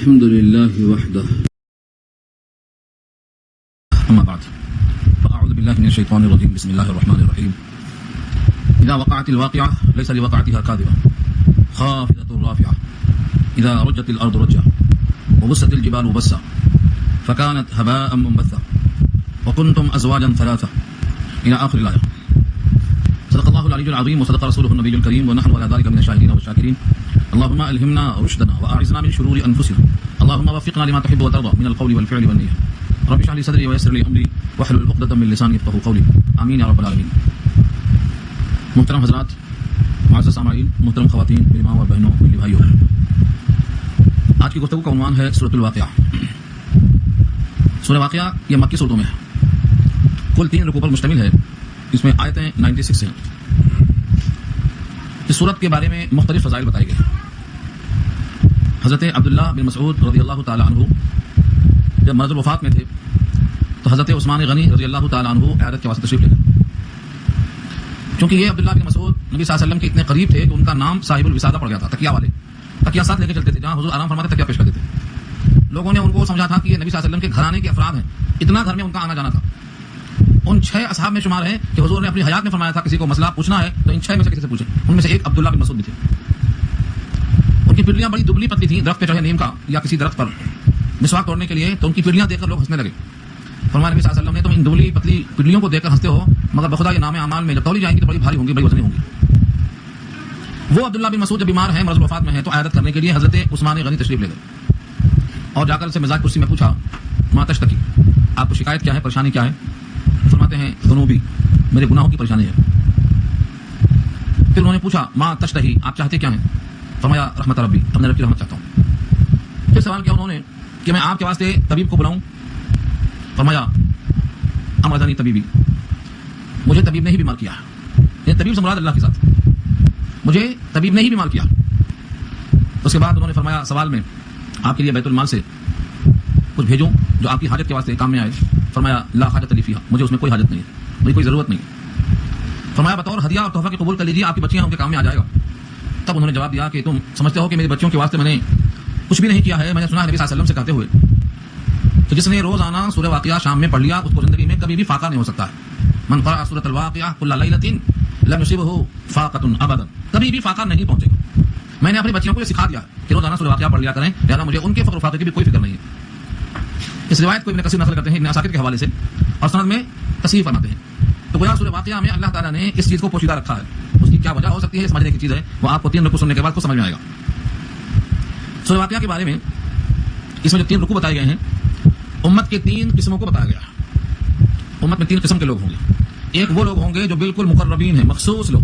الحمد لله وحده أما بعد فأعوذ بالله من الشيطان الرجيم بسم الله الرحمن الرحيم إذا وقعت الواقعة ليس لوقعتها كاذبة خافضة رافعة إذا رجت الأرض رجا وبست الجبال بسا فكانت هباء منبثا وكنتم أزواجا ثلاثة إلى آخر الآية. صدق الله العلي العظيم وصدق رسوله النبي الكريم ونحن على ذلك من الشاهدين والشاكرين. اللهم ألهمنا رشدنا وأعذنا من شرور أنفسنا. اللهم وفقنا لما تحب وترضى من القول والفعل والنية. رب اشرح لي صدري ويسر لي أمري واحلل عقدة من لساني يفقهوا قولي. آمين يا رب العالمين. محترم حضرات، معزز سامعین، محترم خواتین، میری ماں اور بہنوں، میری بھائیوں، آج کی گفتگو کا عنوان ہے سورۃ الواقعہ. سورہ واقعہ یہ مکی صورتوں میں ہے، کل 3 رکوع پر مشتمل ہے. اس میں آیتیں 96 ہیں. اس سورت کے بارے میں مختلف فضائل بتائے گئے. حضرت عبداللہ بن مسعود رضی اللہ تعالی عنہ جب مرض الوفات میں تھے تو حضرت عثمان غنی رضی اللہ تعالی عنہ عیادت کے واسطے تشریف لے گئے. چونکہ یہ عبداللہ بن مسعود نبی صلی اللہ علیہ وسلم کے اتنے قریب تھے کہ ان کا نام صاحب الوسادہ پڑ گیا تھا. تکیہ والے، تکیہ ساتھ لے کے چلتے تھے، جہاں حضور آرام فرماتے تکیہ پیش کرتے تھے. لوگوں نے ان کو سمجھا تھا کہ یہ نبی صلی اللہ علیہ وسلم کے گھرانے کے افراد ہیں، اتنا گھر میں ان کا آنا جانا تھا. ان 6 اصحاب میں شمار ہیں کہ حضور نے اپنی حیات میں فرمایا تھا کسی کو مسئلہ پوچھنا ہے تو ان 6 میں سے کسی سے پوچھیں. ان میں سے ایک عبداللہ بن مسعود بھی تھے. ان کی پنڈلیاں بڑی دبلی پتلی تھیں، درخت پہ چڑھے نیم کا یا کسی درخت پر مسواک توڑنے کے لیے، تو ان کی پنڈلیاں دیکھ کر لوگ ہنسنے لگے. فرمایا نبی صلی اللہ علیہ وسلم نے، تم ان دبلی پتلی پنڈلیوں کو دیکھ کر ہنستے ہو، مگر بخدا یہ نام اعمال میں جب تولی جائیں گی تو بڑی بھاری ہوں گی، بڑی وزنی ہوں گی. وہ عبداللہ بن مسعود جب بیمار ہیں، مرض الوفات میں ہیں، تو عیادت کرنے کے لیے حضرت عثمان غنی تشریف لے گئے اور جا کر سے مزاج کرسی میں پوچھا، ما تشتکی، آپ کو شکایت کیا ہے، پریشانی کیا ہے؟ فرماتے ہیں ذنوبی، میرے گناہوں کی پریشانی ہے. پھر انہوں نے پوچھا ما تشتہی، آپ چاہتے کیا ہیں؟ فرمایا رحمت ربی، اپنے رب کی رحمت چاہتا ہوں. پھر سوال کیا انہوں نے کہ میں آپ کے واسطے طبیب کو بلاؤں؟ فرمایا امرضنی طبیبی، مجھے طبیب نے ہی بیمار کیا. یہ طبیب سے مراد اللہ کے ساتھ، مجھے طبیب نے ہی بیمار کیا. اس کے بعد انہوں نے فرمایا سوال میں آپ کے لیے بیت المال سے کچھ بھیجوں جو آپ کی حاجت کے واسطے کام میں آئے؟ فرمایا لا حاجت لی فیہا، مجھے اس میں کوئی حاجت نہیں ہے، مجھے کوئی ضرورت نہیں. فرمایا بطور ہدیہ اور تحفہ کے قبول کر لیجیے، آپ کی بچیاں ان کے کام میں آ جائے گا. تب انہوں نے جواب دیا کہ تم سمجھتے ہو کہ میری بچیوں کے واسطے میں نے کچھ بھی نہیں کیا ہے. میں نے سنا ہے نبی صلی اللہ علیہ وسلم سے کہتے ہوئے کہ جس نے روزانہ سورہ واقعہ شام میں پڑھ لیا اس کو زندگی میں کبھی بھی فاقہ نہیں ہو سکتا ہے. من قرأ سورۃ الواقعہ کل لیلۃ لم یصبہ فاقۃ ابدا، کبھی بھی فاقہ نہیں پہنچے گا. میں نے اپنی بچیوں کو یہ سکھا دیا کہ روزانہ سورہ واقعہ پڑھ لیا کریں، لہٰذا مجھے ان کے فقر و فاقے کی بھی کوئی فکر نہیں ہے. اس روایت کو ابن کثیر نقل کرتے ہیں ابن عساکر کے حوالے سے اور سند میں تصحیح فرماتے ہیں. تو گویا سورہ واقعہ میں اللہ تعالیٰ نے اس چیز کو پوشیدہ رکھا ہے. اس کی کیا وجہ ہو سکتی ہے، سمجھنے کی چیز ہے، وہ آپ کو 3 رکوع سننے کے بعد کو سمجھ میں آئے گا. سورہ واقعہ کے بارے میں اس میں جو 3 رکوع بتائے گئے ہیں، امت کے 3 قسموں کو بتایا گیا. امت میں 3 قسم کے لوگ ہوں گے. ایک وہ لوگ ہوں گے جو بالکل مقربین ہیں، مخصوص لوگ،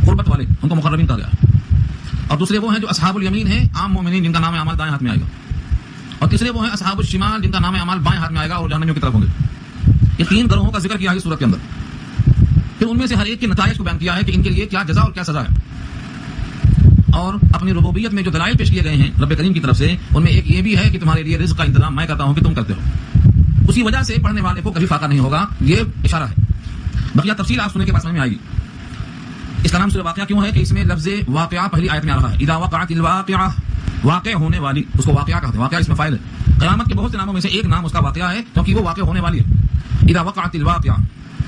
قربت والے، ان کو مقربین کہا گیا. اور دوسرے وہ ہیں جو اصحاب الیمین ہیں، عام مومنین، جن کا نام اعمال دائیں ہاتھ میں آئے گا. اور تیسرے وہ ہیں اصحاب الشمال، جن کا نام اعمال بائیں ہاتھ میں آئے گا اور جہنمیوں کی طرف ہوں گے. یہ 3 گروہوں کا ذکر کیا ہے سورت کے اندر. پھر ان میں سے ہر ایک کے نتائج کو بیان کیا ہے کہ ان کے لیے کیا جزا اور کیا سزا ہے. اور اپنی ربوبیت میں جو دلائل پیش کیے گئے ہیں رب کریم کی طرف سے، ان میں ایک یہ بھی ہے کہ تمہارے لیے رزق کا انتظام میں کرتا ہوں کہ تم کرتے ہو. اسی وجہ سے پڑھنے والے کو کبھی فاقہ نہیں ہوگا، یہ اشارہ ہے. بقیہ تفصیل آپ سننے کے بعد سمجھ میں آئے گی. اس کا نام سورہ واقعہ کیوں ہے کہ اس میں لفظ واقعہ پہلی آیت میں آ رہا ہے. اذا وقعت الواقعہ، واقع ہونے والی، اس کو واقعہ کہتے ہیں. واقعہ اس میں فاعل ہے. قیامت کے بہت سے ناموں میں سے ایک نام اس کا واقعہ ہے کیونکہ وہ واقع ہونے والی ہے. اذا وقعت الواقعہ،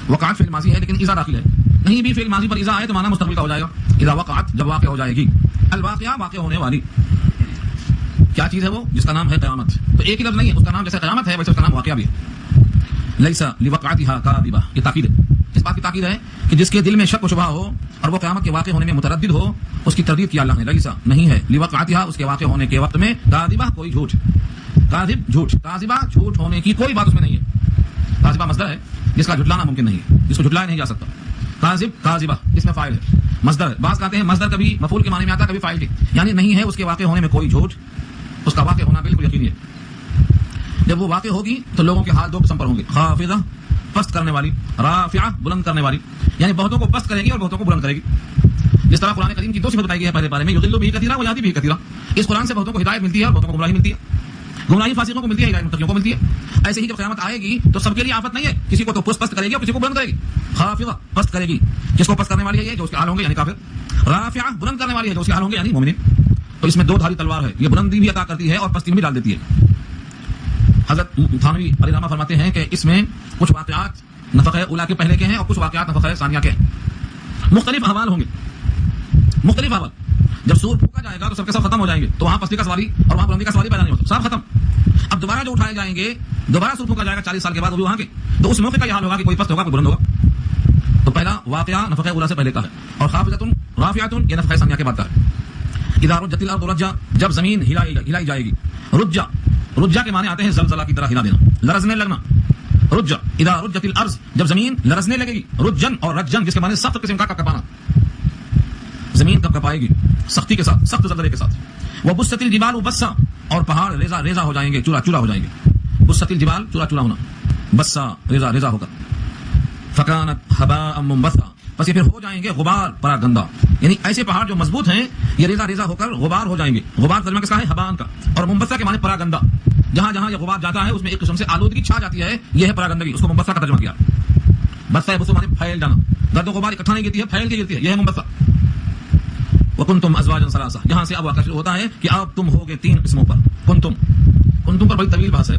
وقعت فعل ماضی ہے لیکن اذا داخل ہے. نہیں بھی فعل ماضی پر اذا آئے تو معنی مستقبل کا ہو جائے گا. اذا وقعت، جب واقع ہو جائے گی. الواقعہ، واقع ہونے والی. کیا چیز ہے وہ؟ جس کا نام ہے قیامت. تو ایک ہی لفظ نہیں ہے، اس کا نام جیسے قیامت ہے ویسے اس کا نام واقعہ بھی ہے. لیس لوقعتها کاذبہ، یہ تاکید ہے. اس بات کی تاکید ہے کہ جس کے دل میں شک و شبہ ہو اور وہ قیامت کے واقع ہونے میں متردد ہو، اس کی تردید کیا اللہ نے. لیسا، نہیں ہے، لوقعتها، اس کے واقع ہونے کے وقت میں، کاذبہ، کوئی جھوٹ. کاذب، جھوٹ. کاذبہ، جھوٹ ہونے کی کوئی بات اس میں نہیں ہے. کاذبہ مصدر ہے جس کا جھٹلانا ممکن نہیں ہے، جس کو جھٹلایا نہیں جا سکتا. کاذب، کاذبہ، اس میں فاعل ہے، مصدر ہے. بعض کہتے ہیں مصدر کبھی مفعول کے معنی میں آتا ہے، کبھی فاعل کے، یعنی نہیں ہے اس کے واقع ہونے میں کوئی جھوٹ. اس کا واقع ہونا بالکل یقینی ہے. جب وہ واقع ہوگی تو لوگوں کے حال 2 قسم پر ہوں گے. خافضہ، پست کرنے والی، رافعہ، بلند کرنے والی، یعنی بہتوں کو پست کرے گی اور بہتوں کو بلند کرے گی. جس طرح قرآن کریم کی 2 صفت بتائی گئی ہے پہلے بارے میں، یضل بہ کثیرا و یہدی بہ کثیرا. اس قرآن سے بہتوں کو ہدایت ملتی ہے اور بہتوں کو گمراہی ملتی ہے. گمراہی فاسقوں کو ملتی ہے، ہدایت متقیوں کو ملتی ہے. ایسے ہی جب قیامت آئے گی تو سب کے لیے آفت نہیں ہے، کسی کو تو پست کرے گی اور کسی کو بلند کرے گی. خافضہ، پست کرے گی. جس کو پست کرنے والی ہے یہ جو اس کے حال ہوں گے یعنی کافر. رافعہ، بلند کرنے والی ہے جو اس کے حال ہوں گے یعنی مومنین. تو اس میں 2 دھاری تلوار ہے، یہ بلندی بھی عطا کرتی ہے اور پستی بھی ڈال دیتی ہے۔ حضرت تھانوی علیہ رحمہ فرماتے ہیں کہ اس میں کچھ واقعات نفخہ اولیٰ کے پہلے کے ہیں اور کچھ واقعات نفخہ ثانیہ کے ہیں، مختلف احوال ہوں گے، مختلف احوال۔ جب سور پھونکا جائے گا تو سب کے سب ختم ہو جائیں گے، تو وہاں پستی کا سواری اور وہاں بلندی کا سواری پیدا نہیں ہوتا، سب ختم۔ اب دوبارہ جو اٹھائے جائیں گے، دوبارہ سور پھونکا جائے گا 40 سال کے بعد، وہ بھی وہاں کے، تو اس موقع کا یہ حال ہوگا کہ کوئی پست ہوگا، کوئی بلند ہوگا۔ تو پہلا واقعہ نفخہ اولیٰ سے پہلے کا ہے، اور خافضۃ رافعۃ یہ نفخہ ثانیہ کے بعد کا ہے۔ اذا رجت الارض رجا، جب زمین ہلائی جائے گی، رجا، رجا کے معنی آتے ہیں زلزلہ کی طرح ہلا دینا، لرزنے لگنا، رجا اذا رجت الارض، جب زمین لرزنے لگے گی، رجن اور رجن جس کے معنی سخت قسم کا کپانا، زمین کب کپائے گی، سختی کے ساتھ، سخت زلزلے کے ساتھ۔ وبست الجبال بسا، اور پہاڑ ریزہ ریزہ ہو جائیں گے، چورا چورا ہو جائیں گے، بست الجبال چورا چورا ہونا، بسا ریزہ ریزہ ہو کر، فکانت حباء منبثا، پس یہ پھر ہو جائیں گے غبار پرا گندا، یعنی ایسے پہاڑ جو مضبوط ہیں یہ ریزہ ریزہ ہو کر غبار ہو جائیں گے۔ غبار ترجمہ کس کا ہے؟ حبان کا، اور منبثا کے معنی پرا گندا، جہاں جہاں یہ غبار جاتا ہے اس میں ایک قسم سے آلودگی چھا جاتی ہے، یہ ہے پرا گندگی، اس کو منبثا کا ترجمہ کیا۔ بسا بسو معنی پھیل جانا، گرد و غبار اکٹھا نہیں گرتی ہے، پھیل کے گرتی ہے، یہ ہے منبثا۔ وکنتم ازواجا ثلاثہ، یہاں سے اب واقعہ شروع ہوتا ہے کہ اب تم ہوگے 3 قسموں پر۔ کنتم پر بڑی طویل بحث ہے،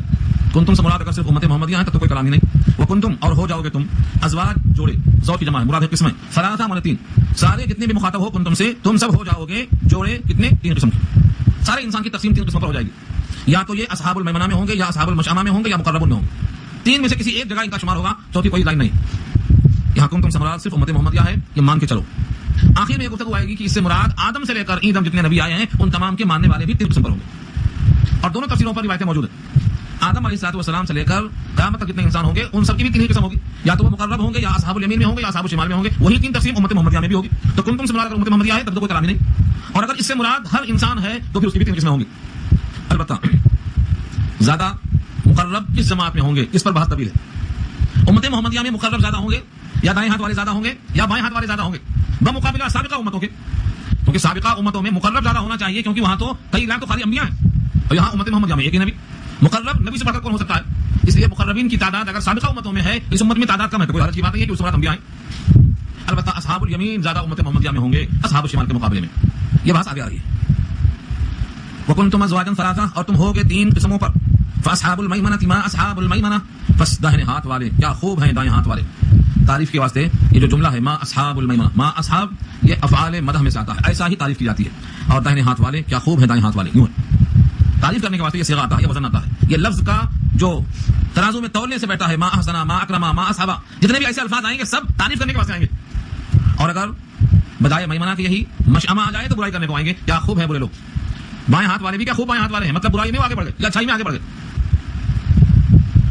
کنتم سے مراد اگر صرف امت محمدیہ ہے تب تو کوئی کلام ہی نہیں۔ وکنتم، اور ہو جاؤ گے تم، ازواج جوڑے، زوج کی جمع ہے، مراد ہے قسمیں، ثلاثہ معنی 3، سارے جتنے بھی مخاطب ہو کنتم سے، تم سب ہو جاؤ گے جوڑے کتنے؟ 3 قسم کے، سارے انسان کی تقسیم 3 قسموں پر ہو جائے گی، یا تو یہ اصحاب المیمنہ میں ہوں گے، یا اصحاب المشأمہ میں ہوں گے، یا مقربون میں ہوں گے، 3 میں سے کسی ایک جگہ ان کا شمار ہوگا، چوتھی کوئی لائن نہیں۔ یہاں کنتم سے مراد صرف امت محمدیہ ہے، یہ مان کے چلو۔ آخر میں یہ گفتگو آئے گی کہ اس سے مراد آدم سے لے کر ایدم جتنے نبی آئے ہیں ان تمام کے ماننے والے بھی 3 قسم پر ہوں گے، اور دونوں تفسیروں پر روایتیں موجود ہیں۔ آدم علیہ السلام سے لے کر قیامت تک جتنے انسان ہوں گے ان سب کی بھی 3 قسم ہوگی، یا تو وہ مقرب ہوں گے، یا اصحاب الیمین میں ہوں گے، یا اصحاب الشمال میں ہوں گے، وہی 3 تقسیم امت محمدیہ میں بھی ہوگی۔ تو کنتم سے مراد اگر امت محمدیہ ہے تب تو کوئی کلام ہی نہیں، اور اگر اس سے مراد ہر انسان ہے تو پھر اس کی بھی 3 قسمیں ہوں گی۔ البتہ زیادہ مقرب کس جماعت میں ہوں گے اس پر بحث طویل ہے۔ امت محمدیہ میں مقرب زیادہ ہوں گے، یا دائیں ہاتھ والے زیادہ ہوں گے، یا بائیں ہاتھ والے زیادہ ہوں گے بمقابلہ سابقہ امتوں کے، کیونکہ سابقہ امتوں میں مقرب زیادہ ہونا چاہیے، کیونکہ وہاں تو کئی لاکھ تو خالی انبیاء ہیں، اور یہاں امت محمدیہ میں ایک ہی نبی، مقرب نبی سے بڑھ کر کون ہو سکتا ہے؟ اس لیے مقربین کی تعداد اگر سابقہ امتوں میں ہے، اس امت میں تعداد کم ہے تو کوئی حرج کی بات نہیں ہے کہ اس مراد انبیاء ہیں۔ البتہ اصحاب الیمین زیادہ امت محمدیہ میں ہوں گے اصحاب الشمال کے مقابلے میں، یہ بات آگے آ رہی ہے۔ وکنتم ازواجا ثلاثہ، اور تم ہوگے 3 قسموں پر، فاصحاب المیمنہ ما اصحاب المیمنہ، پس داہنے ہاتھ والے کیا خوب ہیں دائیں ہاتھ والے۔ تعریف کے واسطے یہ جو جملہ ہے ما اصحاب المیمنہ، ما اصحاب یہ افعال مدح میں سے آتا ہے، ایسا ہی تعریف کی جاتی ہے، اور داہنے ہاتھ والے کیا خوب ہیں دائیں ہاتھ والے، یوں ہے تعریف کرنے کے واسطے یہ صیغہ آتا ہے، یہ وزن آتا ہے، یہ لفظ کا جو ترازو میں تولنے سے بیٹھا ہے، ما احسنا، ما اکرما، ما اصحابا، جتنے بھی ایسے الفاظ آئیں گے سب تعریف کرنے کے واسطے آئیں گے، اور اگر بدائے میمنہ کی یہی مشأمہ آ جائے تو برائی کرنے کو آئیں گے، کیا خوب ہے برے لوگ، بائیں ہاتھ والے بھی کیا خوب بائیں ہاتھ والے ہیں، مطلب برائی میں آگے بڑھ گئے یا اچھائی میں آگے بڑھ گئے۔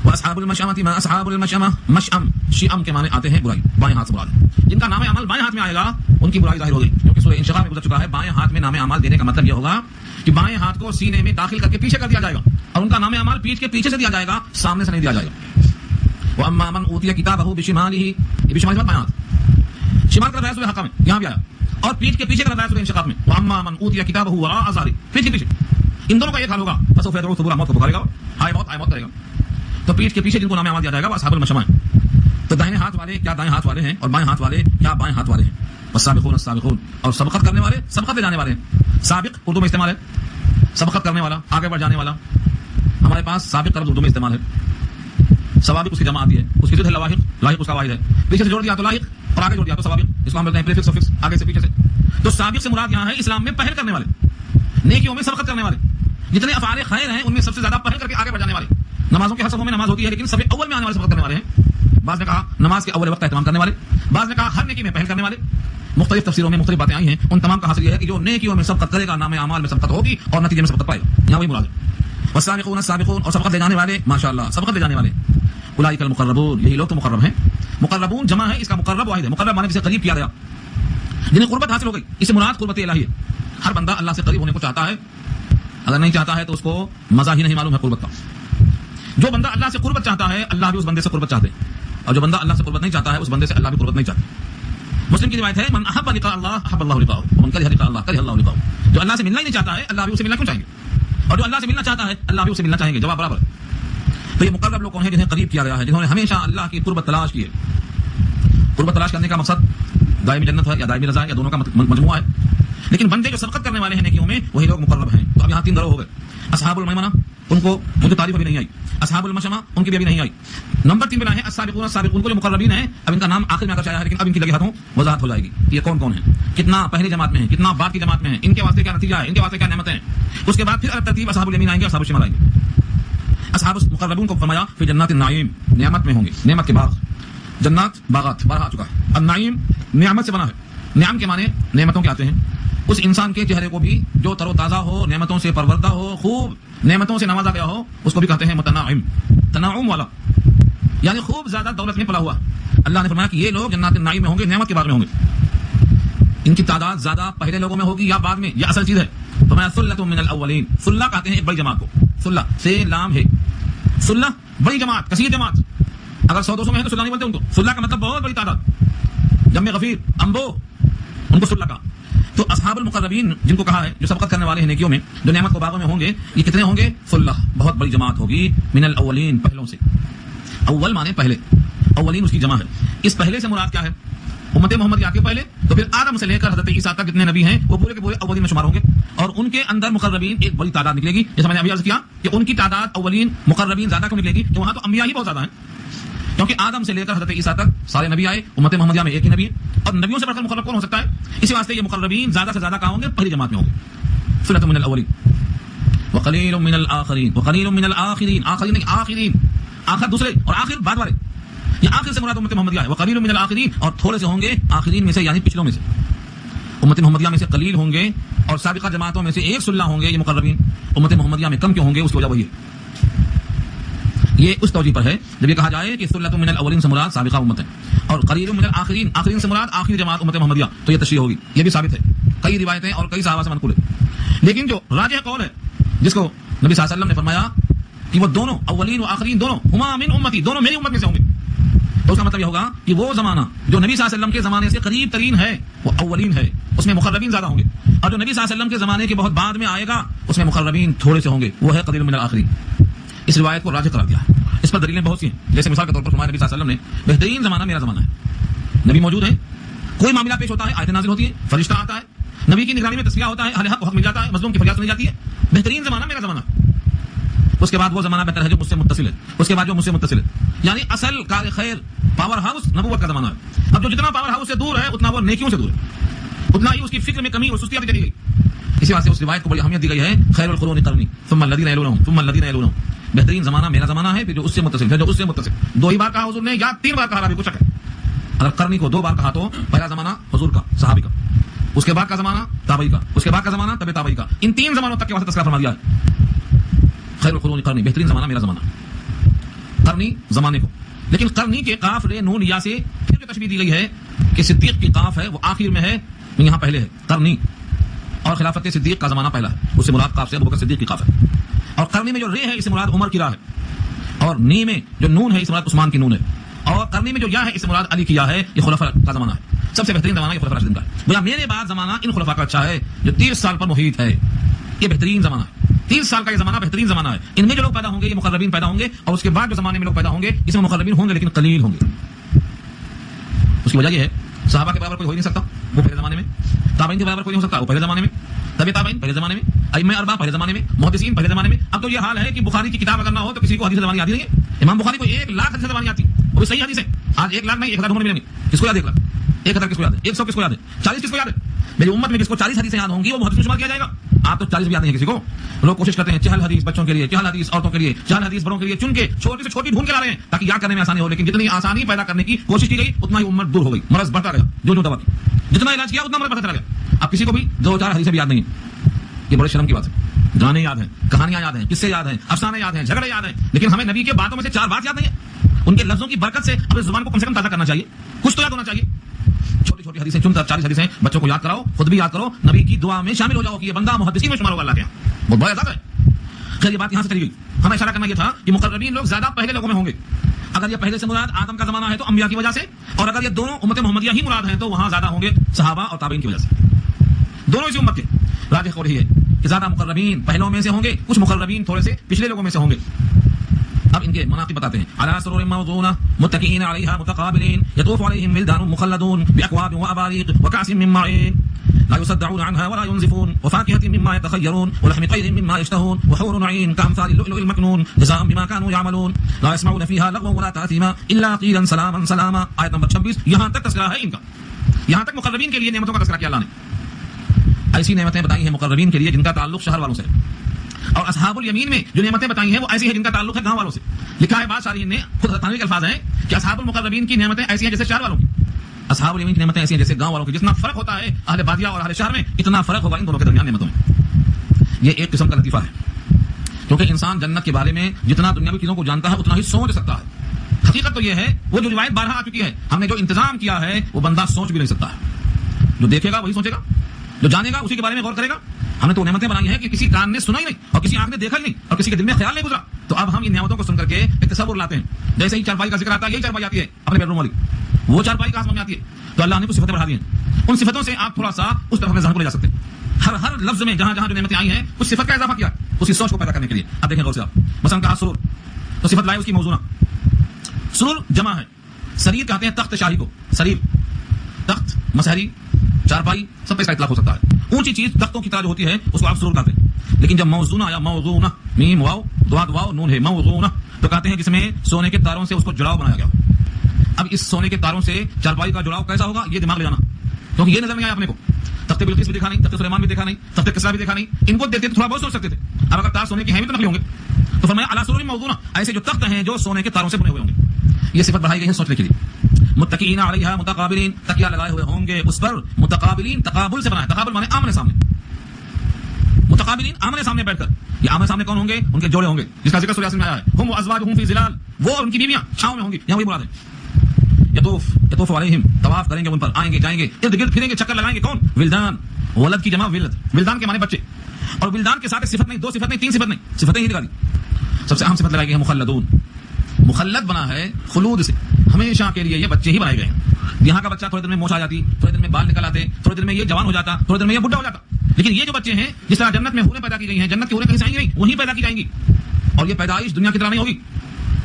واصحاب المشأمہ ما اصحاب المشأمہ، مشأم شئم کے معنی آتے ہیں برائی، بائیں ہاتھ سے مراد ہے، جن کا نام عمل بائیں ہاتھ میں آئے گا ان کی برائی ظاہر ہو گئی، کیونکہ سورہ انشقاق میں گزر چکا ہے، بائیں ہاتھ میں نام اعمال دینے کا مطلب یہ ہوگا کہ بائیں ہاتھ کو سینے میں داخل کر کے پیچھے کر دیا جائے گا، اور ان کا نام اعمال پیٹھ کے پیچھے سے دیا جائے گا، سامنے سے نہیں دیا جائے گا۔ واما من اوتی کتابہ بشمالہ، یہ بشمال بائیں ہاتھ، شمال کا لفظ ہے سورہ حق میں، یہاں بھی آیا، اور پیٹھ کے پیچھے کا لفظ ہے سورہ انشقاق میں، واما من اوتی کتابہ وراء ظہری، پیٹھ کے پیچھے، ان دونوں کا یہ حال ہوگا، فسوف يدعو ثبورا، موت کو پکارے گا، ہائے موت کرے گا، تو پیٹھ کے پیچھے جن کو نام اعمال دیا جائے گا وہ اصحاب المشأمہ ہیں۔ تو دائیں ہاتھ والے کیا دائیں ہاتھ والے ہیں، اور بائیں ہاتھ والے کیا بائیں ہاتھ والے ہیں۔ والسابقون السابقون، اور سبقت کرنے والے، سبقت لے جانے والے ہیں۔ سابق اردو میں استعمال ہے، سبقت کرنے والا، آگے بڑھ جانے والا، ہمارے پاس سابق لفظ اردو میں استعمال ہے، سوابق اس کی جمع آتی ہے، اس کی ضد ہے لواحق، لاحق اس کا واحد ہے، پیچھے سے جوڑ دیا تو لاحق، اور آگے جوڑ دیا تو سوابق، اس کو ہم بولتے ہیں پریفکس سفکس، آگے سے پیچھے سے۔ تو سابق سے مراد یہاں ہے اسلام میں پہل کرنے والے، نیکیوں میں سبقت کرنے والے، جتنے افعال خیر ہیں ان میں سب سے زیادہ پہل کر کے آگے بڑھ جانے والے۔ نمازوں کے حسبوں میں نماز ہوتی ہے لیکن سب اول میں آنے والے سبقت کرنے والے ہیں، بعض نے کہا نماز کے اول وقت اہتمام کرنے والے، بعض نے کہا ہر نیکی میں پہل کرنے والے، مختلف تفسیروں میں مختلف باتیں آئی ہیں، ان تمام کا حاصل یہ ہے کہ جو نیکیوں میں سبقت کرے گا نام اعمال میں سبقت ہوگی اور نتیجے میں سبقت پائے گا، یہاں وہی مراد ہے۔ والسابقون السابقون، اور سبقت لے جانے والے، ماشاءاللہ سبقت لے جانے والے، اولئک المقربون، یہی لوگ تو مقرب ہیں۔ مقربون جمع ہے، اس کا مقرب واحد ہے، مقرب معنی جسے قریب کیا گیا، جنہیں قربت حاصل ہو گئی، اس سے مراد قربت الہی ہے۔ ہر بندہ اللہ سے قریب ہونے کو چاہتا ہے، اگر نہیں چاہتا ہے تو اس کو مزہ ہی نہیں معلوم ہے قربت کا۔ جو بندہ اللہ سے قربت چاہتا ہے اللہ بھی اس بندے سے قربت چاہتے ہیں، اور جو بندہ اللہ سے قربت نہیں چاہتا ہے اس بندے سے اللہ بھی قربت نہیں چاہتے۔ مسلم کی روایت ہے من احب لقاء اللہ احب اللہ لقاءہ ومن کرہ لقاء اللہ کرہ اللہ لقاءہ، جو اللہ سے ملنا ہی نہیں چاہتا ہے اللہ بھی اسے ملنا کیوں چاہیں گے، اور جو اللہ سے ملنا چاہتا ہے اللہ بھی اسے ملنا چاہیں گے، جواب برابر ہے۔ تو یہ مقرب لوگ کون ہیں؟ جنہیں قریب کیا گیا ہے، جنہوں نے ہمیشہ اللہ کی قربت تلاش کی ہے۔ قربت تلاش کرنے کا مقصد دائمی جنت ہے یا دائمی رضا ہے یا دونوں کا مجموعہ ہے، لیکن بندے جو سبقت کرنے والے ہیں نیکیوں میں وہی لوگ مقرب ہیں. تو اب یہاں 3 گروہ ہو گئے. اصحاب المیمنہ ان کو مجھے تعریف ابھی نہیں آئی. اصحاب المشأمہ ان کی بھی ابھی نہیں آئی. نمبر 3 بنا ہے السابقون السابقون کو جو مقربین ہیں. اب ان کا نام آخر میں آ کر ہے لیکن اب ان کی لگے ہاتھوں وضاحت ہو جائے گی کہ یہ کون کون ہیں, کتنا پہلی جماعت میں ہیں, کتنا بعد کی جماعت میں ہیں, ان کے واسطے کیا نتیجہ ہے, ان کے واسطے کیا نعمتیں ہیں. اس کے بعد پھر الگ ترتیب اصحاب الیمین آئیں گے, اصحاب الشمال آئیں گے. اصحاب المقربون کو فرمایا فی جنات النعیم, نعمت میں ہوں گے, نعمت کے باغ. جنات باغات بارہ آ چکا ہے. النعیم نعمت سے بنا ہے. نعم کے معنی نعمتوں کے آتے ہیں. اس انسان کے چہرے کو بھی جو تر و تازہ ہو, نعمتوں سے پروردہ ہو, خوب نعمتوں سے نوازا گیا ہو, اس کو بھی کہتے ہیں متنعم, تنعم والا, یعنی خوب زیادہ دولت میں پلا ہوا. اللہ نے فرمایا کہ یہ لوگ جنات النعیم میں ہوں گے, نعمت کے باغ میں ہوں گے. ان کی تعداد زیادہ پہلے لوگوں میں ہوگی یا بعد میں, یہ اصل چیز ہے. فرمایا ثلۃ من الاولین, ثلہ کہتے ہیں ایک بڑی جماعت کو. ثلہ سے لام ہے, ثلہ بڑی جماعت, کثیر جماعت. اگر 100-200 میں ہے تو ثلہ نہیں بولتے ان کو. ثلہ کا مطلب بہت بڑی تعداد, جمع غفیر, انبو, ان کو ثلہ کہا. تو اصحاب المقربین جن کو کہا ہے, جو سبقت کرنے والے ہیں نیکیوں میں, جو نعمت کو باغوں میں ہوں گے, یہ کتنے ہوں گے؟ ثلہ, بہت بڑی جماعت ہوگی. من الاولین, پہلوں سے. اول مانے پہلے, اولین اس کی جمع ہے. اس پہلے سے مراد کیا ہے؟ امت محمدیہ کے پہلے. تو پھر آدم سے لے کر حضرت عیسیٰ تک جتنے نبی ہیں وہ پورے کے پورے اولین میں شمار ہوں گے, اور ان کے اندر مقربین ایک بڑی تعداد نکلے گی. جیسے میں نے ابھی عرض کیا کہ ان کی تعداد اولین مقربین زیادہ کیوں نکلے گی, کہ وہاں تو انبیاء ہی بہت زیادہ ہیں. کیونکہ آدم سے لے کر حضرت عیسیٰ تک سارے نبی آئے, امت محمدیہ میں ایک ہی نبی ہے, اور نبیوں سے بڑھ کر مقرب کون ہو سکتا ہے؟ اسی واسطے یہ مقربین زیادہ سے زیادہ کہاں ہوں گے؟ پہلی جماعت میں ہوں گے. ثلۃ من الاولین وقلیل من الاخرین, وقلیل من الاخرین, آخرین نہیں, آخرین, آخر دوسرے اور آخر بعد والے. یہ آخر سے مراد امت محمدیہ ہے. وقلیل من الاخرین, اور تھوڑے سے ہوں گے آخرین میں سے, یعنی پچھلوں میں سے. امت محمدیہ میں سے قلیل ہوں گے, اور سابقہ جماعتوں میں سے ایک ثلہ ہوں گے یہ مقربین. امت محمدیہ میں کم کیوں ہوں گے؟ اس کی وجہ وہی ہے. یہ اس توجہ پر ہے جب یہ کہا جائے کہ ثلۃ من الاولین سے مراد سابقہ امت ہے, اور قلیل من الاخرین, آخرین سے مراد آخری جماعت امت محمدیہ, تو یہ تشریح ہوگی. یہ بھی ثابت ہے, کئی روایتیں اور کئی صحابہ سے منقول ہے. لیکن جو راجح قول ہے, جس کو نبی صلی اللہ علیہ وسلم نے فرمایا کہ وہ دونوں اولین و آخرین دونوں ہما من امتی, دونوں میری امت میں سے ہوں گے, تو اس کا مطلب یہ ہوگا کہ وہ زمانہ جو نبی صلی اللہ علیہ وسلم کے زمانے سے قریب ترین ہے وہ اولین ہے, اس میں مقربین زیادہ ہوں گے. اور جو نبی صلی اللہ علیہ وسلم کے زمانے کے بہت بعد میں آئے گا اس میں مقربین تھوڑے سے ہوں گے, وہ ہے قلیل من الاخرین. اس روایت کو راجح قرار دیا ہے. اس پر دلیلیں بہت سی ہیں. جیسے مثال کے طور پر فرمایا نبی صلی اللہ علیہ وسلم نے بہترین زمانہ میرا زمانہ ہے. نبی موجود ہیں, کوئی معاملہ پیش ہوتا ہے, آیتیں نازل ہوتی ہیں, فرشتہ آتا ہے, نبی کی نگرانی میں تسلیہ ہوتا ہے, اہل حق کو حق مل جاتا ہے, مظلوم کی فریاد سنی جاتی ہے. بہترین زمانہ میرا زمانہ. اس کے بعد وہ زمانہ بہتر ہے جو مجھ سے متصل ہے, اس کے بعد جو مجھ سے متصل ہے, یعنی اصل کار خیر پاور ہاؤس نبوت کا زمانہ ہے. اب جو جتنا پاور ہاؤس سے دور ہے اتنا وہ نیکیوں سے دور ہے, اتنا ہی اس کی فکر میں کمی اور سستی آتی چلی گئی. اسی واسطے اس روایت کو بڑی اہمیت دی گئی ہے, خیر القرون قرنی ثم الذین یلونہم ثم الذین یلونہم. بہترین زمانہ میرا زمانہ ہے, پھر جو اس سے متصل ہے, جو اس سے متصل. 2 ہی بار کہا حضور نے یا 3 بار کہا رابی کو شک ہے. اگر قرنی کو 2 بار کہا تو پہلا زمانہ حضور کا, صحابی کا, اس کے بعد کا زمانہ تابعی کا, اس کے بعد کا زمانہ تبع تابعی کا. ان 3 زمانوں تک کے واسطے تذکرہ فرما دیا ہے. خیر القرون قرنی, بہترین زمانہ میرا زمانہ, قرنی زمانے کو. لیکن قرنی کے قاف رے نون یا سے پھر جو تشبیہ دی گئی ہے کہ صدیق کی قاف ہے وہ آخر میں ہے, یہاں پہلے ہے قرنی, اور خلافت صدیق کا زمانہ پہلا ہے, اس سے مراد قاف سے ابوبکر صدیق کی قاف ہے. اور قرنی میں جو رے ہے اس سے مراد عمر کی راہ ہے, اور نی میں جو نون ہے اس سے مراد عثمان کی نون ہے, اور قرنی میں جو یا ہے اس سے مراد علی کی یا ہے. یہ خلفاء کا زمانہ ہے, سب سے بہترین زمانہ یہ خلفاء راشدین کا ہے. گویا میرے بعد زمانہ ان خلفاء کا اچھا ہے جو 30 سال پر محیط ہے. یہ بہترین زمانہ ہے, 30 سال کا یہ زمانہ بہترین زمانہ ہے. ان میں جو لوگ پیدا ہوں گے یہ مقربین پیدا ہوں گے, اور اس کے بعد جو زمانے میں لوگ پیدا ہوں گے اس میں مقربین ہوں گے لیکن قلیل ہوں گے. اس کی وجہ یہ ہے صحابہ کے برابر کوئی ہو نہیں سکتا وہ پہلے زمانے میں, تابعین کے برابر کوئی نہیں ہو سکتا وہ پہلے زمانے میں, تبع تابعین پہلے زمانے میں, ائمہ اربعہ پہلے زمانے میں, محدثین پہلے زمانے میں. اب تو یہ حال ہے کہ بخاری کی کتاب اگر نہ ہو تو کسی کو حدیث زبانی یاد نہیں ہے. امام بخاری کو 1 لاکھ حدیث زبانی آتی, وہ بھی صحیح حدیث ہے. آج 1 لاکھ نہیں 1000 ڈھونڈ ملیں گے. کس کو یاد 1 لاکھ, 1000 کس کو یاد ہے, 100 کس کو یاد ہے, 40 کس کو یاد ہے. میری امت میں جس کو 40 حدیثیں یاد ہوں گی وہ محدث میں شمار کیا جائے گا. آپ تو 40 بھی یاد نہیں ہے کسی کو. لوگ کوشش کرتے ہیں چہل حدیث بچوں کے لیے, چہل حدیث عورتوں کے لیے, چہل حدیث بڑوں کے لیے چن کے چھوٹی سے چھوٹی ڈھونڈ کے لا رہے ہیں تاکہ یاد کرنے میں آسانی ہو. لیکن جتنی آسانی پیدا کرنے کی کوشش کی گئی اتنا ہی امت دور ہو گئی, مرض بڑھتا گیا. جو دوا کی جتنا علاج کیا اتنا مرض بڑھتا چلا گیا. اب کسی کو بھی 2-4 حدیثیں بھی یاد نہیں ہے, یہ بڑے شرم کی بات ہے. گانے یاد ہیں, کہانیاں یاد ہیں, قصے یاد ہیں, افسانے یاد ہیں, جھگڑے یاد ہیں, لیکن ہمیں نبی کے باتوں میں سے 4 بات یاد نہیں ہے. ان کے لفظوں کی برکت سے اپنی زبان کو کم سے کم تازہ کرنا چاہیے, کچھ تو یاد ہونا چاہیے. چھوٹی چھوٹی حدیثیں چن کر 40 حدیثیں بچوں کو یاد کراؤ, خود بھی یاد کرو, نبی کی دعا میں شامل ہو جاؤ کہ یہ بندہ محدثین میں شمار ہوگا اللہ کے یہاں. بہت بڑا اعزاز ہے. خیر یہ بات یہاں سے چلی گئی. ہمیں اشارہ کرنا یہ تھا کہ مقربین لوگ زیادہ پہلے لوگوں میں ہوں گے. اگر یہ پہلے سے مراد آدم کا زمانہ ہے تو انبیاء کی وجہ سے, اور اگر یہ دونوں امت محمدیہ ہی مراد ہیں تو وہاں زیادہ ہوں گے صحابہ اور تابعین کی وجہ سے. دونوں اسی امت کے. راجح قول یہ ہے کہ زیادہ مقربین پہلوں میں سے ہوں گے, کچھ مقربین تھوڑے سے پچھلے لوگوں میں سے ہوں گے. اب ان کے مناقب بتاتے ہیں. علی سرور موضونہ متکئین علیہا متقابلین یطوف علیہم ولدان مخلدون باکواب واباریق وکأس من معین. لا يصدعون عنها ولا ينزفون وفاكهة مما يتخيرون ولحم طير مما يشتهون وحور عين كأمثال اللؤلؤ المكنون جزاء بما كانوا يعملون لا يسمعون فيها لغوا ولا تأثيما إلا قيلا سلاما سلاما. آیت نمبر 26. یہاں تک تذکرہ ہے ان کا، یہاں تک مقربین کے لیے نعمتوں کا تذکرہ کیا اللہ نے. ایسی نعمتیں بتائی ہیں مقربین کے لیے جن کا تعلق شہر والوں سے، اور اصحاب الیمین میں جو نعمتیں بتائی ہیں وہ ایسی ہیں جن کا تعلق ہے گاؤں والوں سے. لکھا ہے بعض شارحین نے، خود تنویر کے الفاظ ہیں کہ اصحاب المقربین کی نعمتیں ایسی ہیں جیسے شہر والوں کی، اصحاب الیمین کی نعمتیں ایسی ہیں جیسے گاؤں والوں کی. جتنا فرق ہوتا ہے اہل بادیہ اور اہل شہر میں، اتنا فرق ہوگا ان دونوں کے درمیان نعمتوں میں. یہ ایک قسم کا لطیفہ ہے، کیونکہ انسان جنت کے بارے میں جتنا دنیاوی چیزوں کو جانتا ہے اتنا ہی سوچ سکتا ہے. حقیقت تو یہ ہے، وہ جو روایت بارہا آ چکی ہے، ہم نے جو انتظام کیا ہے وہ بندہ سوچ بھی نہیں سکتا ہے. جو دیکھے گا وہی سوچے گا، جو جانے گا اسی کے بارے میں غور کرے گا. ہم نے تو نعمتیں بنائی ہیں کہ کسی کان نے سنا ہی نہیں اور کسی آنکھ نے دیکھا ہی نہیں اور کسی کے دل میں خیال نہیں گزرا. تو اب ہم ان نعمتوں کو سن کر کے ایک تصور لاتے ہیں. جیسے ہی چارپائی کا ذکر آتا ہے، یہی چارپائی آتی ہے اپنے بیڈ روم والی، وہ چارپائی کہاں سمجھ میں آتی ہے. تو اللہ نے کچھ صفتیں بڑھا دی ہیں، ان صفتوں سے آپ تھوڑا سا اس طرف اپنے ذہن کو لے جا سکتے ہیں. ہر لفظ میں جہاں جہاں جو نعمتیں آئی ہیں کچھ صفت کا اضافہ کیا، اسی سوچ کو پیدا کرنے کے لیے. اب دیکھیں غور سے آپ، مثلا کہا سرور، تو صفت لائے اس کی موزونہ. سرور جمع ہے، سریر کہتے ہیں تخت شاہی کو. سریر، تخت، مسہری، چارپائی، سب پہ اس کا اطلاق ہو سکتا ہے. اونچی چیز تختوں کی طرح جو ہوتی ہے اس کو آپ سرور کہتے ہیں. لیکن جب موزونہ یا موزونہ، میم واو دعا واو نون ہے، موزونہ تو کہتے ہیں جس میں سونے کے تاروں سے اس کو جڑاؤ بنایا گیا. اب اس سونے کے تاروں سے چارپائی کا جڑاؤ کیسا ہوگا یہ دماغ لے جانا، کیونکہ یہ نظر نہیں آیا اپنے کو. تخت بلقیس بھی دیکھا نہیں، تخت سلیمان بھی دیکھا نہیں، تخت کسریٰ بھی دیکھا نہیں. ان کو دیکھتے تو تھوڑا بہت سوچ سکتے تھے. اب اگر تار سونے کے ہیں بھی تو نقلی ہوں گے. تو فرمایا علی سرور موضونہ، ایسے جو تخت ہیں جو سونے کے تاروں سے بنے ہوئے ہوں گے. یہ صفت بڑھائی گئی ہے سوچنے کے لیے. متکئین علیہا متقابلین، تکیہ لگائے ہوئے ہوں گے اس پر. متقابلین تقابل سے بنا ہے، تقابل مانے آمنے سامنے. متقابلین آمنے سامنے بیٹھ کر. یہ آمنے سامنے کون ہوں گے؟ ان کے جوڑے ہوں گے جس کا ذکر سورہ یاسین میں آیا ہے. ہم وازواجہم فی ظلال، وہ اور ان کی بیویاں چھاؤں میں ہوں گی. یہاں وہی مراد ہے. یطوف علیہم، طواف کریں گے ان پر، آئیں گے جائیں گے، ارد گرد پھریں گے، چکر لگائیں گے. کون؟ ولدان. ولد کی جمع ولد، ولدان کے معنی بچے. اور ولدان کے ساتھ صفت نہیں، دو صفت نہیں، تین صفت نہیں، صفتیں ہی دکھا دی. سب سے اہم صفت لگائی گئی ہے مخلدون. مخلد بنا ہے خلود سے، ہمیشہ کے لیے یہ بچے ہی بنائے گئے ہیں. یہاں کا بچہ تھوڑے دن میں موچ آ جاتی، تھوڑے دن میں بال نکل آتے، تھوڑے دن میں یہ جوان ہو جاتا، تھوڑے دن میں یہ بڈھا ہو جاتا. لیکن یہ جو بچے ہیں جس طرح جنت میں حوریں پیدا کی گئی ہیں، جنت کی حوریں کہیں سے آئیں گی نہیں، وہیں پیدا کی جائیں گی. اور یہ پیدائش دنیا کی طرح نہیں ہوگی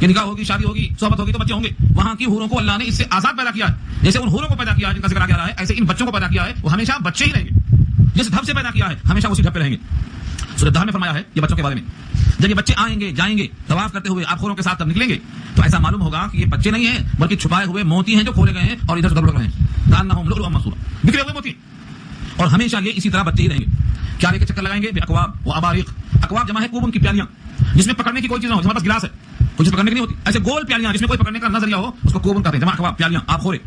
کہ نکاح ہوگی، شادی ہوگی، صحبت ہوگی تو بچے ہوں گے. وہاں کی حوروں کو اللہ نے اس سے آزاد پیدا کیا ہے. جیسے ان حوروں کو پیدا کیا ہے جن کا ذکر آ رہا ہے، ایسے ان بچوں کو پیدا کیا ہے، وہ ہمیشہ بچے ہی رہیں گے. جس ڈھب سے پیدا کیا ہے ہمیشہ اسی ڈھب پہ رہیں گے. سورۃ الدہر میں فرمایا ہے یہ بچوں کے بارے میں، جب یہ بچے آئیں گے جائیں گے طواف کرتے ہوئے آپ خوروں کے ساتھ تب نکلیں گے تو ایسا معلوم ہوگا کہ یہ بچے نہیں ہیں بلکہ چھپائے ہوئے موتی ہیں جو کھولے گئے ہیں اور ادھر سے ادھر رہے ہیں. کانہم لؤلؤ منثورا، بکھرے ہوئے موتی. اور ہمیشہ یہ اسی طرح بچے ہی رہیں گے. کیا لے کے چکر لگائیں گے؟ اکواب و اباریق. اکواب جمع ہے کوب، ان کی پیالیاں جس میں پکڑنے کی کوئی چیز نہ ہو. ہمارے پاس گلاس ہے، کوئی چیز پکڑنے کی نہیں ہوتی. ایسے گول پیالیاں جس میں کوئی پکڑنے کا نہ ذریعہ ہو اس کو کوبن کہتے ہیں. جمع اکواب پیالیاں آپ خورے.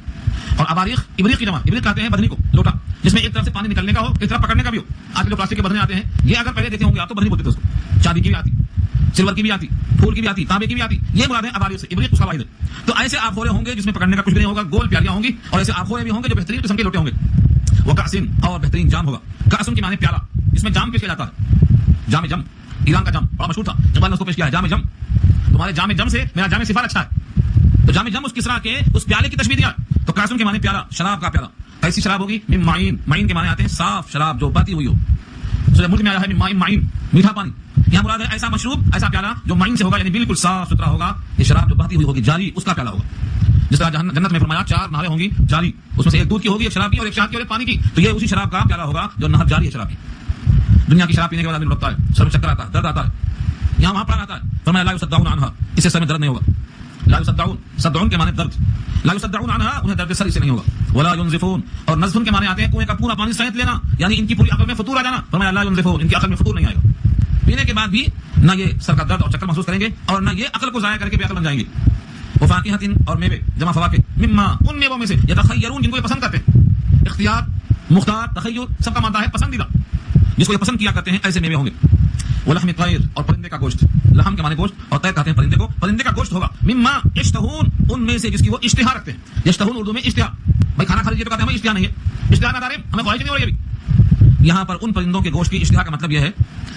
اور اباریق ابریق کی جمع، ابریق کہتے ہیں بدنی کو، لوٹا جس میں ایک طرف سے پانی نکلنے کا ہو ایک طرف پکڑنے کا بھی ہو. آج جو پلاسٹک کے بدنے آتے ہیں یہ اگر پہلے دیتے ہوں گے آپ تو بدنی بولتے تھے اس کو. چاندی کی بھی آتی، سلور کی بھی آتی، پھول کی بھی آتی، تانبے کی بھی آتی. یہ مراد ہے اباریق سے. ابریق اس کا واحد ہے. تو ایسے آپ خورے ہوں گے جس میں پکڑنے کا کچھ بھی نہیں ہوگا، گول پیالیاں ہوں گی. اور ایسے آپ خورے بھی ہوں گے جو بہترین قسم کے لوٹے ہوں گے. وہ کاسن، اور بہترین جام ہوگا. کاسن کی معنی پیالہ، جس میں جام پیش کیا جاتا ہے. جام جم، ایران کا جام بڑا مشہور تھا، جب نے اس کو پیش کیا ہے جام جم. تمہارے جام جم سے میرا جام سفار اچھا ہے. تو جام جم اس کسرا کے اس پیالے کی تشبیہ دیا. تو کاسن کے معنی پیالہ، شراب کا پیالہ. ایسی شراب ہوگی من معین، معین کے معنی آتے ہیں صاف شراب جو بہتی ہوئی ہو. سورہ ملک میں آیا ہے من معین، معین میٹھا پانی. یہاں مراد ہے ایسا مشروب، ایسا پیالہ جو معین سے ہوگا، یعنی بالکل صاف ستھرا ہوگا. یہ شراب جو بہتی ہوئی ہوگی جاری، اس کا پیالہ ہوگا. جس طرح جنت میں فرمایا 4 نہریں ہوں گی جاری، اس میں سے ایک دودھ کی ہوگی، ایک شراب کی، اور ایک شہد کی، اور ایک پانی کی. تو یہ اسی شراب کا پیالہ ہوگا جو نہر جاری ہے شراب کی. دنیا کی شراب پینے کے بعد آدمی لڑتا ہے، سر میں چکر آتا ہے، درد آتا ہے. یہاں وہاں پڑا آتا ہے. فرمایا لا یصدعون عنہا، اس سے سر میں درد نہیں ہوگا. لا یصدعون، صدعون کے معنی درد. لا یصدعون عنہا، انہیں درد سر سے نہیں ہوگا. ولا ينزفون، اور نزف کے معنی آتے ہیں کنویں کا پورا پانی سمیت لینا، یعنی ان کی پوری عقل میں فطور آ جانا. فرمایا لا ينزفون، ان کی عقل میں فطور نہیں آئے گا. پینے کے بعد بھی نہ یہ سر کا درد اور چکر محسوس کریں گے اور نہ یہ عقل کو ضائع کر کے بے عقل بن جائیں گے. وفاکہۃ، اور میوے جمع فواکہ، مما، ان میووں میں سے یتخیرون، جن کو یہ پسند کرتے ہیں. اختیار، مختار، تخیر سب کا مادہ ہے پسندیدہ، جس کو یہ پسند کیا کرتے ہیں ایسے میوے ہوں گے. ولحم طیر، اور پرندے کا گوشت. لحم کے معنی گوشت اور طیر کہتے ہیں پرندے کو. پرندے کا گوشت ہوگا. مما یشتہون، ان میں سے جس کی وہ اشتہا رکھتے ہیں. یشتہون اردو میں اشتہا، بھائی کھانا کھا لیجیے تو کہتے ہیں ہمیں اشتہا نہیں ہے، اشتہا نہ دارے ہمیں خواہش نہیں ہو رہی ابھی. یہاں پر ان پرندوں کے گوشت کی اشتہا کا مطلب یہ ہے،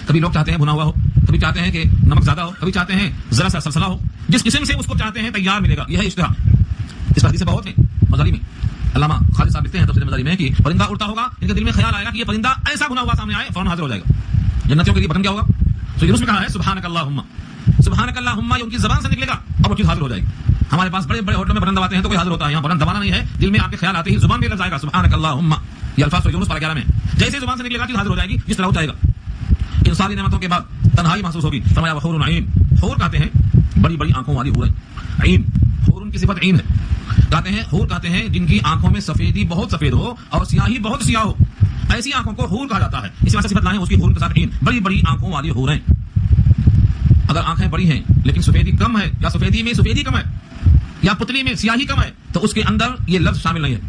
کبھی لوگ چاہتے ہیں بھنا ہوا ہو، کبھی چاہتے ہیں کہ نمک زیادہ ہو، کبھی چاہتے ہیں ذرا سا سلسلہ ہو. جس قسم سے اس کو چاہتے ہیں تیار ملے گا، یہ ہے اشتہا. اس پر حدیث بہت ہے مزاری میں. علامہ خالد صاحب لکھتے ہیں تفسیر مزاری میں کہ پرندہ اڑتا ہوگا، ان کے دل میں خیال آئے گا کہ یہ پرندہ ایسا بھنا ہوا سامنے آئے فوراً حاضر ہو جائے گا. جنتیوں کے لیے بٹن کیا ہوگا؟ تو یونس میں کہا ہے سبحانک اللہم، سبحانک اللہم، یہ ان کی زبان سے نکلے گا اور وہ چیز حاضر ہو جائے گی. ہمارے پاس بڑے بڑے ہوٹل میں بٹن دباتے ہیں تو کوئی حاضر ہوتا ہے، یہاں بٹن دبانا نہیں ہے، دل میں آپ کے خیال آتے ہی زبان میں لفظ آئے گا سبحانک اللہم. یہ الفاظ سورہ یونس پارہ 11 میں جیسے زبان سے نکلے گا چیز حاضر ہو جائے گی جس طرح وہ چاہے گا. ان ساری نعمتوں کے بعد تنہائی محسوس ہوگی. فرمایا وحور عین. حور کہتے ہیں بڑی بڑی آنکھوں والی حوریں. عین حور کی صفت عین ہے. کہتے ہیں حور کہتے ہیں جن کی آنکھوں میں سفیدی بہت سفید ہو اور سیاہی بہت سیاہ ہو, ایسی آنکھوں کو حور کہا جاتا ہے. اسی وجہ سے صفت لائیں اس کی حور کے ساتھ عین, بڑی بڑی آنکھوں والی حوریں. اگر آنکھیں بڑی ہیں لیکن سفیدی کم ہے, یا سفیدی میں سفیدی کم ہے, یا پتلی میں سیاہی کم ہے, تو اس کے اندر یہ لفظ شامل نہیں ہے.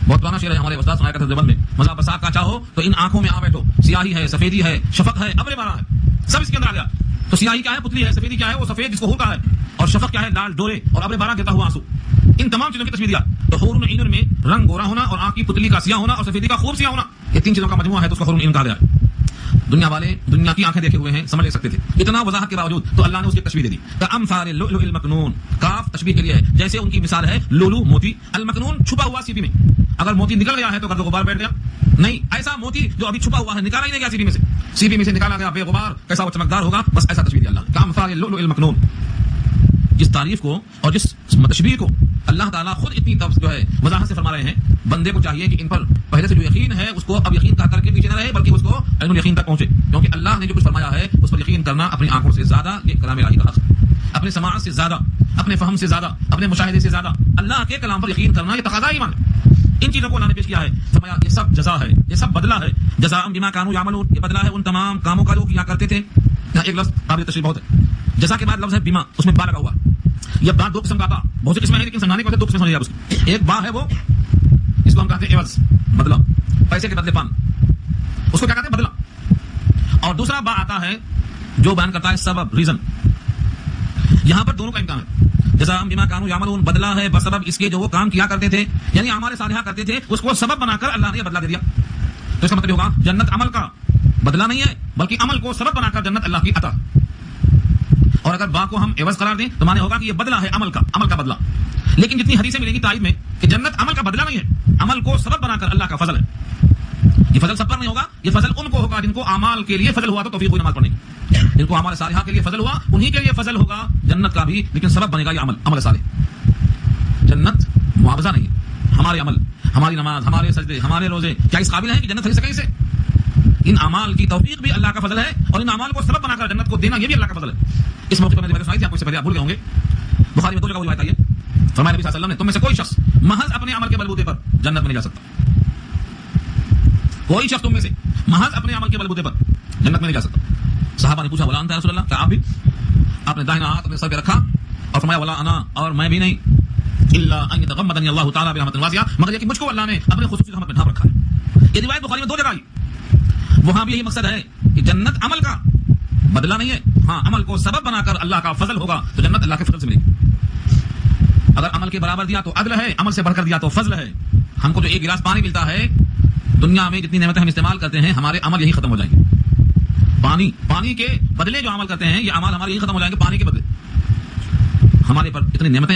بہت پرانا شعر ہے ہمارے استاد سنایا کرتے دیوبند میں, مزہ بسا کا چاہو تو ان آنکھوں میں آ بیٹھو, سیاہی ہے سفیدی ہے شفق ہے ابر بارہ ہے, سب اس کے اندر آ گیا. تو سیاہی کیا ہے پتلی ہے, سفیدی کیا ہے وہ سفید جس کو ہوتا ہے, اور شفق کیا ہے لال ڈورے, اور ابر بارہ گرتا ہوا آنسو. ان تمام چیزوں کی تشبیہ دیا. تو حور عین میں رنگ گورا ہونا اور آنکھ کی پتلی کا سیاہ ہونا اور سفیدی کا خوب سیاہ ہونا, یہ تین چیزوں کا مجموعہ ہے, تو اس کو حور عین کہا گیا ہے. دنیا والے دنیا کی آنکھیں دیکھے ہوئے ہیں, سمجھ لے سکتے تھے. اتنا وضاحت کے باوجود تو اللہ نے اس کی تشبیہ دے دی. کامثال اللؤلؤ المکنون, کاف تشبیہ کے لیے ہے, جیسے ان کی مثال ہے لولو موتی, المکنون چھپا ہوا سیپی میں. اگر موتی نکل گیا ہے تو گرد و غبار بیٹھ گیا, نہیں, ایسا موتی جو ابھی چھپا ہوا ہے نکالا ہی نہیں گیا سیپی میں سے, سیپی میں سے نکالا گیا بے غبار, کیسا وہ چمکدار ہوگا, بس ایسا تشبیہ دیا اللہ. کامثال اللؤلؤ المکنون. جس تعریف کو اور جس تشبیہ کو اللہ تعالیٰ خود اتنی جو ہے وضاحت سے فرما رہے ہیں, بندے کو چاہیے کہ ان پر پہلے سے جو یقین ہے اس کو اب یقین کر کے پیچھے نہ رہے, بلکہ اس کو علم الیقین تک پہنچے. کیونکہ اللہ نے جو کچھ فرمایا ہے اس پر یقین کرنا اپنی آنکھوں سے زیادہ یہ کلام الہی کا حق ہے, اپنے سماعت سے زیادہ, اپنے فہم سے زیادہ, اپنے مشاہدے سے زیادہ اللہ کے کلام پر یقین کرنا یہ تقاضا ایمان ہے. ان چیزوں کو اللہ نے پیش کیا ہے, فرمایا یہ سب جزا ہے, یہ سب بدلہ ہے. جزاء بما كانوا يعملون, یہ بدلہ ہے ان تمام کاموں کا جو کیا کرتے تھے. یہاں ایک لفظ قابل تشریح بہت ہے, جزا کے بعد لفظ ہے بما, اس میں با لگا ہوا. یہ با دو قسم کا تھا, بہت سی قسمیں ہیں لیکن سمجھانے کے واسطے دو قسمیں سمجھیے آپ اس کی. ایک با ہے وہ اس کو ہم کہتے ہیں عوض, بدلہ, پیسے کے بدلے پان, اس کو کیا کہتے ہیں بدلہ. اور دوسرا با آتا ہے جو بیان کرتا ہے سبب, ریزن. یہاں پر دونوں کا امکان ہے. جزاء بما كانوا يعملون, بدلہ ہے بسبب اس کے جو وہ کام کیا کرتے تھے, یعنی اعمال صالحہ کرتے تھے, اس کو سبب بنا کر اللہ نے یہ بدلہ دے دیا. تو اس کا مطلب ہوگا جنت عمل کا بدلہ نہیں ہے, بلکہ عمل کو سبب بنا کر جنت اللہ کی عطا. اور اگر با کو ہم عوض قرار دیں تو معنی ہوگا کہ یہ بدلہ ہے عمل کا بدلہ. لیکن جتنی حدیثیں ملیں گی تائید میں کہ جنت عمل کا بدلہ نہیں ہے, عمل کو سبب بنا کر اللہ کا فضل ہے. یہ فضل سب پر نہیں ہوگا, یہ فضل ان کو ہوگا جن کو اعمال کے لیے فضل ہوا تو توفیق ہوئی نماز پڑھنے کی, جن کو اعمال صالحہ کے لیے فضل ہوا انہی کے لیے فضل ہوگا جنت کا بھی, لیکن سبب بنے گا یہ عمل صالح. جنت معاوضہ نہیں ہے, ہمارے عمل, ہماری نماز, ہمارے سجدے, ہمارے روزے کیا اس قابل ہیں کہ جنت خرید سکیں اسے؟ ان اعمال کی توفیق بھی اللہ کا فضل ہے, اور ان اعمال کو سبب بنا کر جنت کو دینا یہ بھی اللہ کا فضل ہے. اس موقع پر میں نے سنائی تھی, آپ کو اس سے پہلے آپ بھول گئے ہوں گے. بخاری میں دو جگہ روایت آئی ہے, فرمایا نبی صلی اللہ علیہ وسلم نے تم میں سے کوئی شخص محض اپنے عمل کے بلبوتے پر جنت میں نہیں جا سکتا. کوئی شخص تم میں سے محض اپنے عمل کے بلبوتے پر جنت میں نہیں جا سکتا. صحابہ نے پوچھا ولا انت یا رسول اللہ, کیا آپ بھی؟ آپ نے داہنا ہاتھ اپنے سر پہ رکھا اور فرمایا ولا انا, اور میں بھی نہیں, الا ان يتغمدني الله تعالی برحمت واسعہ, مگر یہ کہ مجھ کو اللہ نے اپنے خصوصی رحمت میں ڈھانپ رکھا ہے. یہ روایت بخاری میں دو جگہ آئی, وہاں بھی یہی مقصد ہے کہ جنت عمل کا بدلہ نہیں ہے, ہاں عمل کو سبب بنا کر اللہ کا فضل ہوگا تو جنت اللہ کے فضل سے ملے گی. اگر عمل کے برابر دیا تو عدل ہے, عمل سے بڑھ کر دیا تو فضل ہے. ہم کو جو ایک گلاس پانی ملتا ہے, دنیا میں جتنی نعمتیں ہم استعمال کرتے ہیں ہمارے عمل یہی ختم ہو جائیں گے. پانی کے بدلے جو عمل کرتے ہیں یہ عمل ہمارے یہی ختم ہو جائیں گے. پانی کے بدلے ہمارے پر اتنی نعمتیں